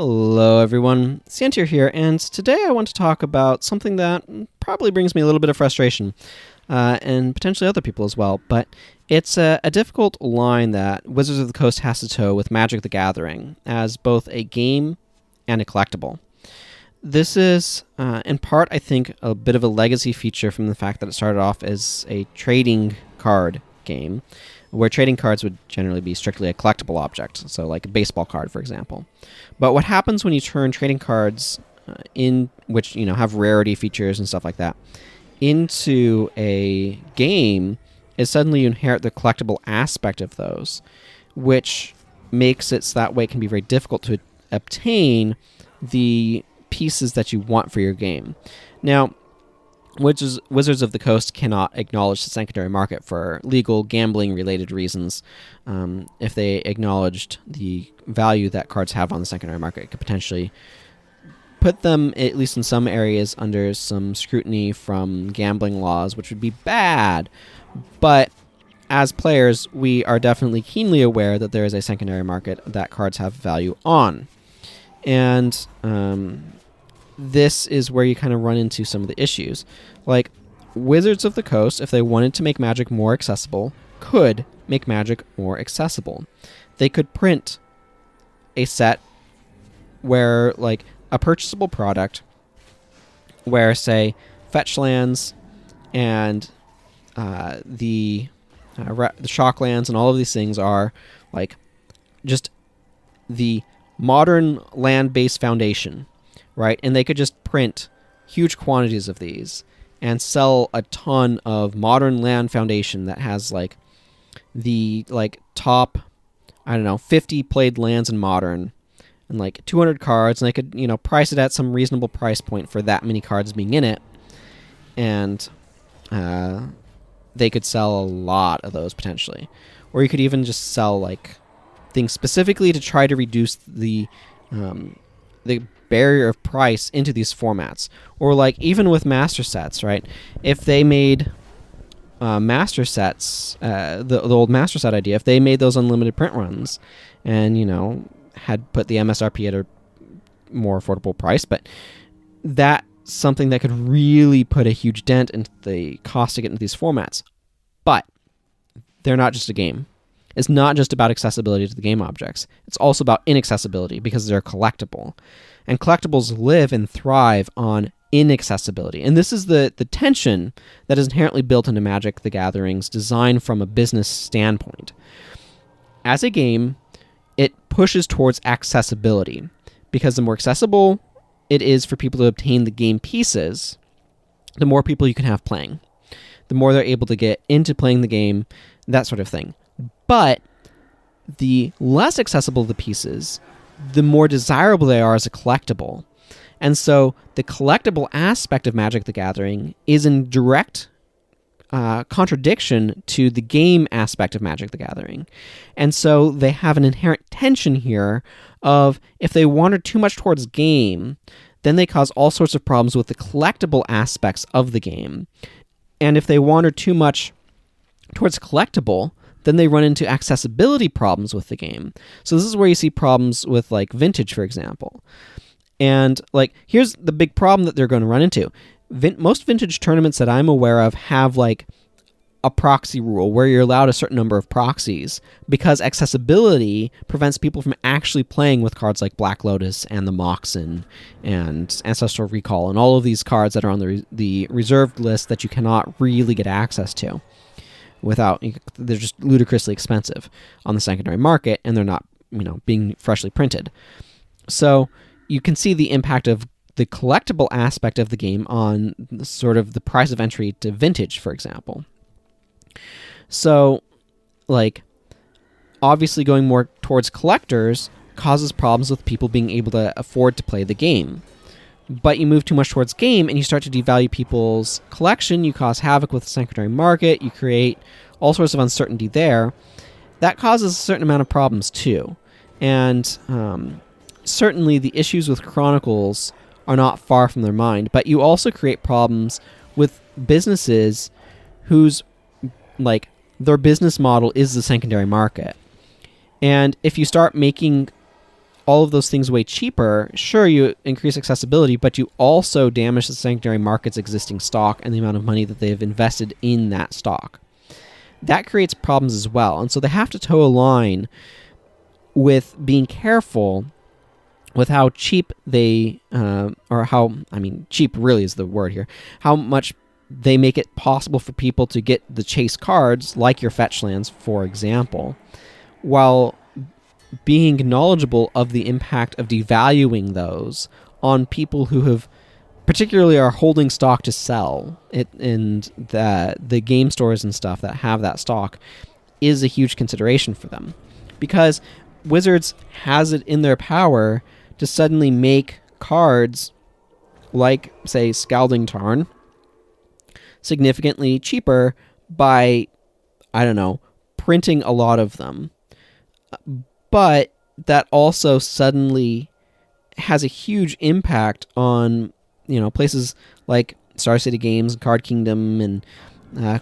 Hello everyone, Santier here, and today I want to talk about something that probably brings me a little bit of frustration, and potentially other people as well, but it's a difficult line that Wizards of the Coast has to toe with Magic the Gathering as both a game and a collectible. This is, in part, I think, a bit of a legacy feature from the fact that it started off as a trading card game, where trading cards would generally be strictly a collectible object, so like a baseball card, for example. But what happens when you turn trading cards in which have rarity features and stuff like that into a game is suddenly you inherit the collectible aspect of those, which makes it so that way it can be very difficult to obtain the pieces that you want for your game. Now, Wizards of the Coast cannot acknowledge the secondary market for legal gambling-related reasons. If they acknowledged the value that cards have on the secondary market, it could potentially put them, at least in some areas, under some scrutiny from gambling laws, which would be bad. But as players, we are definitely keenly aware that there is a secondary market that cards have value on. And this is where you kind of run into some of the issues. Like, Wizards of the Coast, if they wanted to make Magic more accessible, could make Magic more accessible. They could print a set where, like, a purchasable product where, say, fetch lands and the shock lands and all of these things are, like, just the modern land-based foundation, right? And they could just print huge quantities of these and sell a ton of modern land foundation that has like the top 50 played lands in modern and like 200 cards, and they could price it at some reasonable price point for that many cards being in it, and they could sell a lot of those potentially. Or you could even just sell like things specifically to try to reduce the barrier of price into these formats. Or like even with master sets, right? If they made master sets, the old master set idea, if they made those unlimited print runs and had put the MSRP at a more affordable price, but that's something that could really put a huge dent into the cost to get into these formats. But they're not just a game. It's not just about accessibility to the game objects. It's also about inaccessibility because they're collectible. And collectibles live and thrive on inaccessibility. And this is the tension that is inherently built into Magic the Gathering's design from a business standpoint. As a game, it pushes towards accessibility because the more accessible it is for people to obtain the game pieces, the more people you can have playing. The more they're able to get into playing the game, that sort of thing. But the less accessible the pieces, the more desirable they are as a collectible. And so the collectible aspect of Magic the Gathering is in direct contradiction to the game aspect of Magic the Gathering. And so they have an inherent tension here of if they wander too much towards game, then they cause all sorts of problems with the collectible aspects of the game. And if they wander too much towards collectible, then they run into accessibility problems with the game. So this is where you see problems with like Vintage, for example. And like here's the big problem that they're going to run into. Most Vintage tournaments that I'm aware of have like a proxy rule where you're allowed a certain number of proxies because accessibility prevents people from actually playing with cards like Black Lotus and the Moxen and Ancestral Recall and all of these cards that are on the reserved list that you cannot really get access to. They're just ludicrously expensive on the secondary market, and they're not, being freshly printed. So you can see the impact of the collectible aspect of the game on sort of the price of entry to Vintage, for example. So, like, obviously going more towards collectors causes problems with people being able to afford to play the game. But you move too much towards game and you start to devalue people's collection, you cause havoc with the secondary market, you create all sorts of uncertainty there. That causes a certain amount of problems too. And certainly the issues with Chronicles are not far from their mind, but you also create problems with businesses whose, like, their business model is the secondary market. And if you start making all of those things way cheaper, sure, you increase accessibility, but you also damage the secondary market's existing stock and the amount of money that they've invested in that stock. That creates problems as well. And so they have to toe a line with being careful with how cheap they, cheap really is the word here, how much they make it possible for people to get the chase cards, like your fetch lands, for example, while being knowledgeable of the impact of devaluing those on people who have particularly are holding stock to sell it, and the game stores and stuff that have that stock is a huge consideration for them, because Wizards has it in their power to suddenly make cards like, say, Scalding Tarn significantly cheaper by, I don't know, printing a lot of them. But that also suddenly has a huge impact on, places like Star City Games, Card Kingdom, and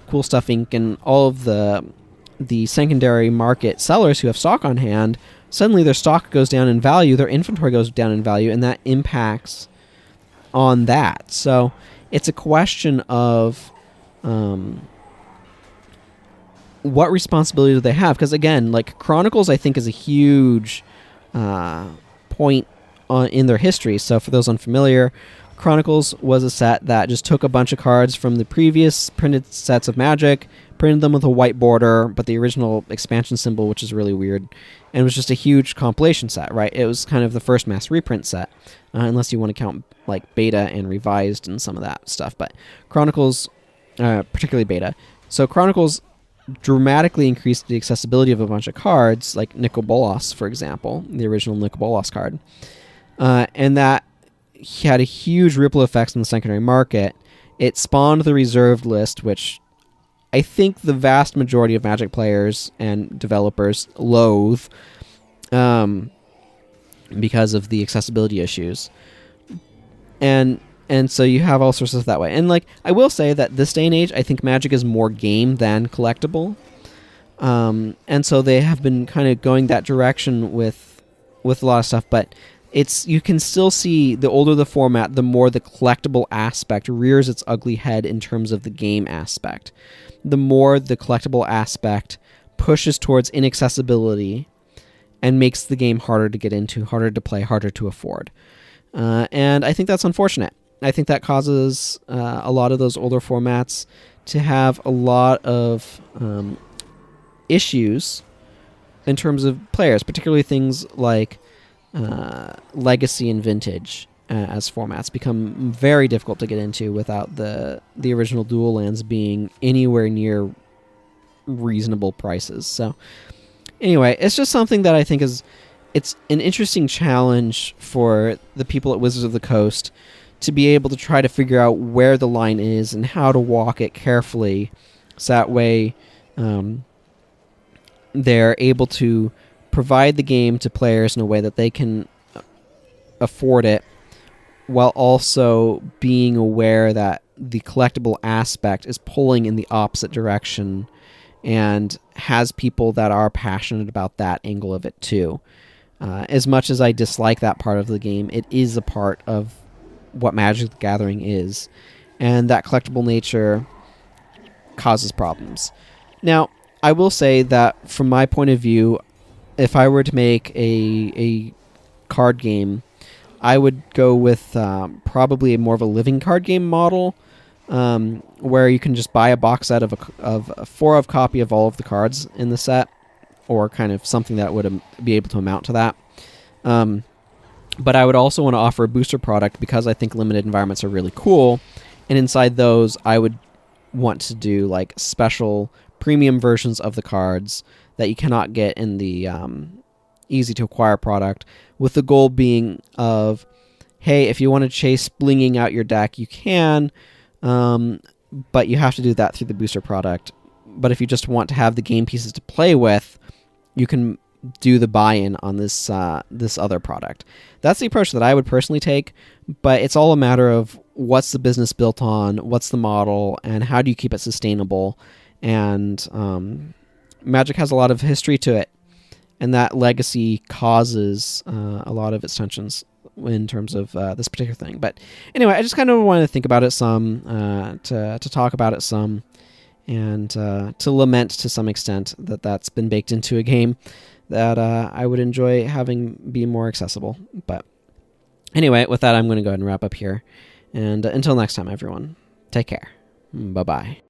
Cool Stuff Inc., and all of the secondary market sellers who have stock on hand. Suddenly their stock goes down in value, their inventory goes down in value, and that impacts on that. So it's a question of what responsibility do they have? Because again, like Chronicles, I think is a huge point in their history. So for those unfamiliar, Chronicles was a set that just took a bunch of cards from the previous printed sets of Magic, printed them with a white border, but the original expansion symbol, which is really weird, and it was just a huge compilation set, right? It was kind of the first mass reprint set, unless you want to count like beta and revised and some of that stuff. But Chronicles, particularly beta. So Chronicles dramatically increased the accessibility of a bunch of cards, like Nicol Bolas, for example, the original Nicol Bolas card. And that had a huge ripple effects in the secondary market. It spawned the reserved list, which I think the vast majority of Magic players and developers loathe because of the accessibility issues. And so you have all sorts of that way. And like I will say that this day and age, I think Magic is more game than collectible. And so they have been kind of going that direction with a lot of stuff, but you can still see the older the format, the more the collectible aspect rears its ugly head in terms of the game aspect. The more the collectible aspect pushes towards inaccessibility and makes the game harder to get into, harder to play, harder to afford. And I think that's unfortunate. I think that causes a lot of those older formats to have a lot of issues in terms of players, particularly things like Legacy and Vintage as formats become very difficult to get into without the original dual lands being anywhere near reasonable prices. So anyway, it's just something that I think it's an interesting challenge for the people at Wizards of the Coast to be able to try to figure out where the line is and how to walk it carefully, so that way they're able to provide the game to players in a way that they can afford it, while also being aware that the collectible aspect is pulling in the opposite direction and has people that are passionate about that angle of it too. As much as I dislike that part of the game, it is a part of what Magic the Gathering is, and that collectible nature causes problems. Now, I will say that from my point of view, if I were to make a card game, I would go with probably more of a living card game model, where you can just buy a box set of a 4 copy of all of the cards in the set, or kind of something that would be able to amount to that. But I would also want to offer a booster product because I think limited environments are really cool, and inside those I would want to do like special premium versions of the cards that you cannot get in the easy to acquire product, with the goal being of, hey, if you want to chase blinging out your deck, you can, but you have to do that through the booster product. But if you just want to have the game pieces to play with, you can do the buy-in on this other product. That's the approach that I would personally take, but it's all a matter of what's the business built on, what's the model, and how do you keep it sustainable. And Magic has a lot of history to it, and that legacy causes a lot of its tensions in terms of this particular thing. But anyway, I just kind of wanted to think about it some, to talk about it some, and to lament to some extent that that's been baked into a game that I would enjoy having be more accessible. But anyway, with that, I'm going to go ahead and wrap up here. And until next time, everyone, take care. Bye-bye.